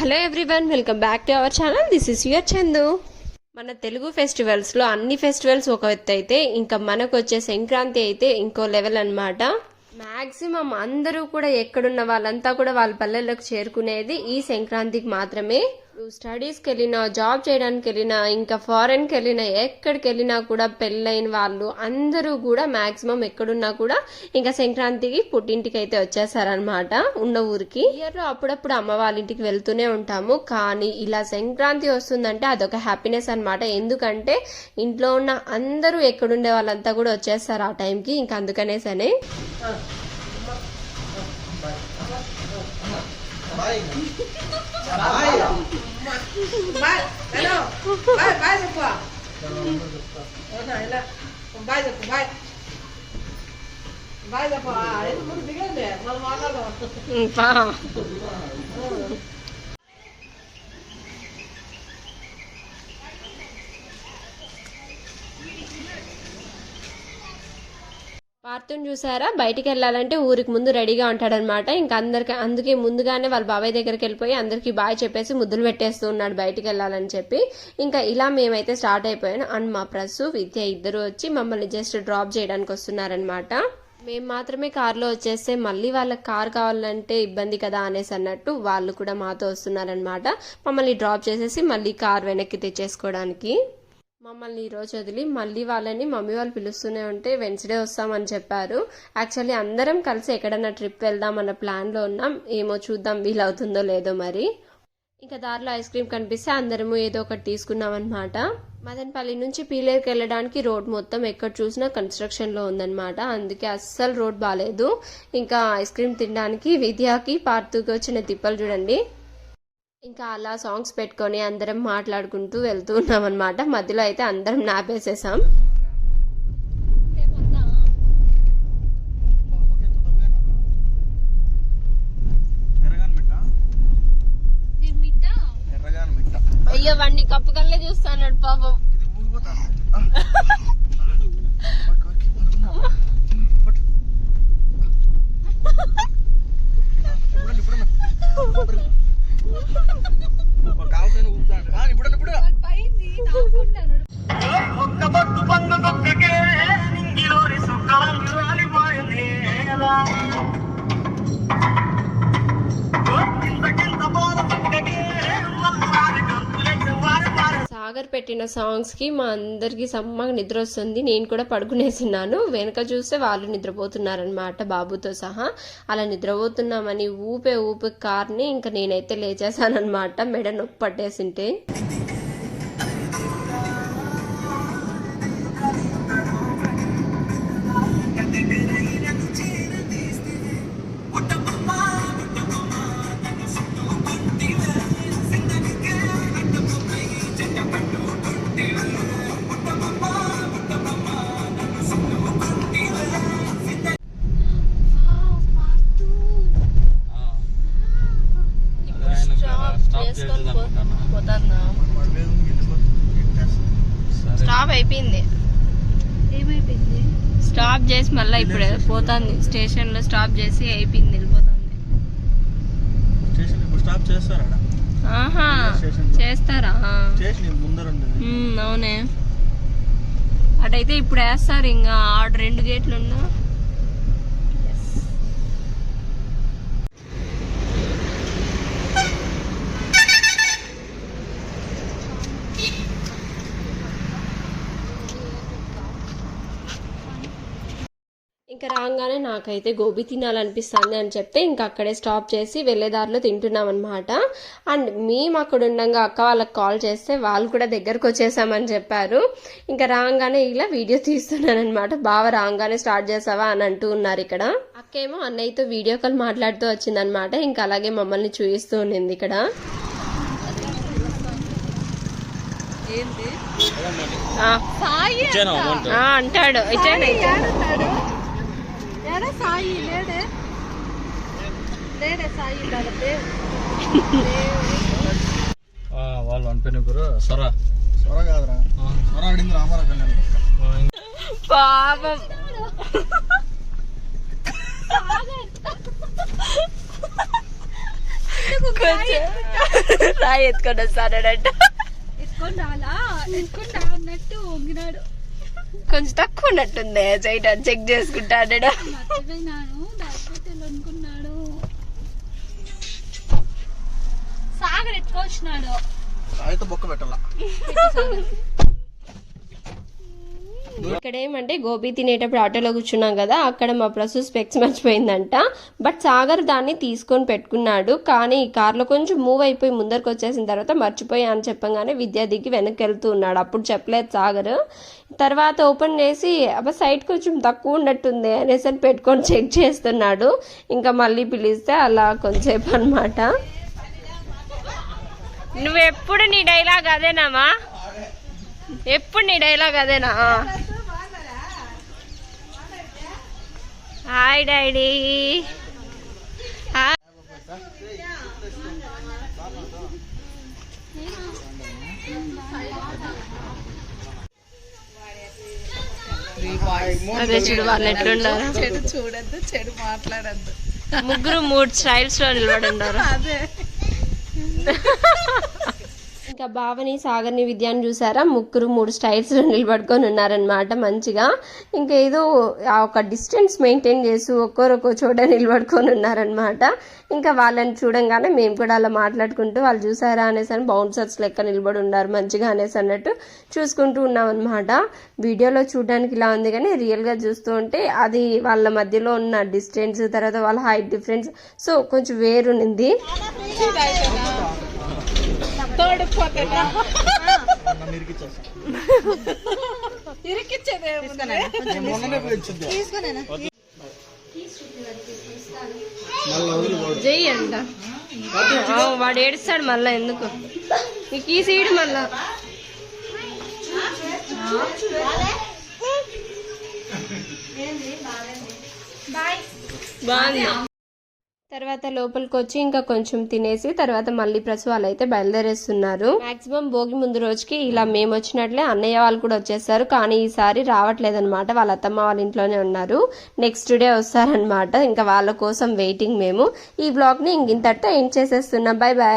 Hello everyone, welcome back to our channel. This is your Chandu. మన Telugu festivals లో అన్ని festivals ఒక ఎత్తు అయితే ఇంకా మనకు వచ్చే సంక్రాంతి అయితే ఇంకో లెవెల్ అన్నమాట. మాక్సిమం అందరూ కూడా ఎక్కడున్న వాళ్ళంతా కూడా వాళ్ళ పల్లెలకు చేరుకునేది ఈ సంక్రాంతికి మాత్రమే. స్టడీస్కి వెళ్ళినా, జాబ్ చేయడానికి వెళ్ళినా, ఇంకా ఫారెన్కి వెళ్ళినా, ఎక్కడికి వెళ్ళినా కూడా పెళ్ళైన వాళ్ళు అందరూ కూడా మాక్సిమం ఎక్కడున్నా కూడా ఇంకా సంక్రాంతికి పుట్టింటికి అయితే వచ్చేసారనమాట, ఉన్న ఊరికి. ఇయర్లో అప్పుడప్పుడు అమ్మ వాళ్ళ ఇంటికి వెళ్తూనే ఉంటాము, కానీ ఇలా సంక్రాంతి వస్తుందంటే అదొక హ్యాపీనెస్ అనమాట. ఎందుకంటే ఇంట్లో ఉన్న అందరూ ఎక్కడుండే వాళ్ళంతా కూడా వచ్చేస్తారు ఆ టైంకి. ఇంకా అందుకనేసనే పార్థుని చూసారా, బయటికి వెళ్ళాలంటే ఊరికి ముందు రెడీగా ఉంటాడనమాట. ఇంకా అందుకే ముందుగానే వాళ్ళ బాబాయ్ దగ్గరికి వెళ్ళిపోయి అందరికి బాయ్ చెప్పేసి ముద్దులు పెట్టేస్తూ ఉన్నాడు బయటికి వెళ్ళాలని చెప్పి. ఇంకా ఇలా మేమైతే స్టార్ట్ అయిపోయాను. అండ్ మా ప్రసు, విద్య ఇద్దరు వచ్చి మమ్మల్ని జస్ట్ డ్రాప్ చేయడానికి వస్తున్నారనమాట. మేము మాత్రమే కార్లో వచ్చేస్తే మళ్ళీ వాళ్ళకి కార్ కావాలంటే ఇబ్బంది కదా అనేసి అన్నట్టు వాళ్ళు కూడా మాతో వస్తున్నారనమాట. మమ్మల్ని డ్రాప్ చేసేసి మళ్ళీ కార్ వెనక్కి తెచ్చేసుకోవడానికి. మమ్మల్ని ఈరోజు వదిలి మళ్ళీ వాళ్ళని మమ్మీ వాళ్ళు పిలుస్తూనే ఉంటే వెన్స్డే వస్తామని చెప్పారు. యాక్చువల్లీ అందరం కలిసి ఎక్కడన్నా ట్రిప్ వెళ్దాం అన్న ప్లాన్లో ఉన్నాం. ఏమో చూద్దాం వీలవుతుందో లేదో మరి. ఇంకా దారిలో ఐస్ క్రీమ్ కనిపిస్తే అందరము ఏదో ఒకటి తీసుకున్నాం అనమాట. మదనపల్లి నుంచి పీలేరుకి వెళ్ళడానికి రోడ్ మొత్తం ఎక్కడ చూసినా కన్స్ట్రక్షన్లో ఉందన్నమాట. అందుకే అస్సలు రోడ్ బాగాలేదు. ఇంకా ఐస్ క్రీమ్ తినడానికి విద్యాకి పార్థుకి వచ్చిన తిప్పలు చూడండి. ఇంకా అలా సాంగ్స్ పెట్టుకొని అందరం మాట్లాడుకుంటూ వెళ్తూ ఉన్నాం అనమాట. మధ్యలో అయితే అందరం నాపేసేసాం. అయ్యో వాడిని కప్పుకల్లే చూస్తాడు పాపం. సాగర్ పెట్టిన సాంగ్స్ కి మా అందరికి సమ్మగా నిద్ర వస్తుంది. నేను కూడా పడుకునేసిన్నాను. వెనక చూస్తే వాళ్ళు నిద్రపోతున్నారనమాట బాబుతో సహా. అలా నిద్రపోతున్నామని ఊపే కార్ని ఇంకా నేనైతే లేచేసానమాట, మెడ నొప్పి పట్టేసింటే. స్టాప్ అయిపోయింది. ఏమైపోయింది? స్టాప్ చేసి మళ్ళీ ఇప్పుడు పోతుంది. స్టేషన్ లో స్టాప్ చేసి అయిపోయింది, వెళ్ళిపోతుంది. ఆహా, చేస్తారా? అవునే, అటైతే ఇప్పుడు వేస్తారు. ఇంకా ఆడ 2 గేట్లు ఉన్నా. ఇంకా రాగానే నాకైతే గోబీ తినాలనిపిస్తుంది అని చెప్తే ఇంకా అక్కడే స్టాప్ చేసి వెళ్ళేదారిలో తింటున్నాం అనమాట. అండ్ మేము అక్కడ ఉండగా అక్క వాళ్ళకి కాల్ చేస్తే వాళ్ళు కూడా దగ్గరకు వచ్చేసామని చెప్పారు. ఇంకా రాగానే ఇలా వీడియో తీస్తున్నాను అనమాట. బావ రాగానే స్టార్ట్ చేసావా అని అంటూ ఉన్నారు ఇక్కడ. అక్కేమో అన్నయ్యతో వీడియో కాల్ మాట్లాడుతూ వచ్చిందనమాట. ఇంకా అలాగే మమ్మల్ని చూపిస్తూ ఉండింది ఇక్కడ. అంటాడు సాయి లేడే సాయి వాళ్ళు అనిపోయిన సొర కాదురా, సొర అడిగింది రామారా పాపం. కొంచెం రాయి ఎత్తుకొని వస్తాడంట. కొంచెం తక్కువ ఉన్నట్టుంది చేయటం, చెక్ చేసుకుంటాడు. సాగర్ ఎత్తుకొచ్చినాడు. ఇక్కడ ఏమంటే గోబీ తినేటప్పుడు ఆటోలో కూర్చున్నాం కదా, అక్కడ మా ప్రసు స్పెక్స్ మర్చిపోయిందంట. బట్ సాగర్ దాన్ని తీసుకొని పెట్టుకున్నాడు. కానీ ఈ కార్లో కొంచెం మూవ్ అయిపోయి ముందరకు వచ్చేసిన తర్వాత మర్చిపోయా అని చెప్పగానే విద్యా దిగి వెనక్కి వెళ్తూ ఉన్నాడు. అప్పుడు చెప్పలేదు సాగర్. తర్వాత ఓపెన్ చేసి అబ్బా సైడ్ కొంచెం తక్కువ ఉన్నట్టుంది అనేసి పెట్టుకొని చెక్ చేస్తున్నాడు. ఇంకా మళ్ళీ పిలిస్తే అలా కొంచెంసేపు అనమాట. నువ్వెప్పుడు నీ డైలాగ్ అదేనామా? ఎప్పుడు నీ డైలాగ్ అదేనా? Hi daddy. అదే చూడు వాళ్ళు ఎట్లుండారు. చెడు చూడద్దు, చెడు మాట్లాడద్దు. ముగ్గురు 3 స్టైల్స్ లో నిలబడి ఉన్నారు. అదే ఇంకా భావని సాగర్ని విద్యాన్ని చూసారా, ముగ్గురు 3 స్టైల్స్ లో నిలబడుకొని ఉన్నారనమాట మంచిగా. ఇంకా ఏదో ఒక డిస్టెన్స్ మెయింటైన్ చేస్తూ ఒక్కొక్క చోట నిలబడుకొని ఉన్నారనమాట. ఇంకా వాళ్ళని చూడంగానే మేము కూడా అలా మాట్లాడుకుంటూ వాళ్ళు చూసారా అనేసి అని బౌన్సర్స్ లెక్క నిలబడి ఉన్నారు మంచిగా అనేసి అన్నట్టు చూసుకుంటూ ఉన్నాం అనమాట. వీడియోలో చూడడానికి ఇలా ఉంది కానీ రియల్గా చూస్తూ ఉంటే అది వాళ్ళ మధ్యలో ఉన్న డిస్టెన్స్, తర్వాత వాళ్ళ హైట్ డిఫరెన్స్ సో కొంచెం వేరునింది. జై అంట వాడు ఏడుస్తాడు మళ్ళా. ఎందుకు నీకు ఈ సీడు మళ్ళా బాగుంది. తర్వాత లోపలికి వచ్చి ఇంకా కొంచెం తినేసి తర్వాత మళ్ళీ ప్రసు వాళ్ళు అయితే బయలుదేరేస్తున్నారు. మాక్సిమం భోగి ముందు రోజుకి ఇలా మేము వచ్చినట్లే అన్నయ్య వాళ్ళు కూడా వచ్చేస్తారు. కానీ ఈసారి రావట్లేదన్నమాట, వాళ్ళ అత్తమ్మ వాళ్ళ ఇంట్లోనే ఉన్నారు. నెక్స్ట్ డే వస్తారనమాట. ఇంకా వాళ్ళ కోసం వెయిటింగ్ మేము. ఈ బ్లాగ్ ని ఇంతటితో ఎండ్ చేసేస్తున్నాం. Bye bye.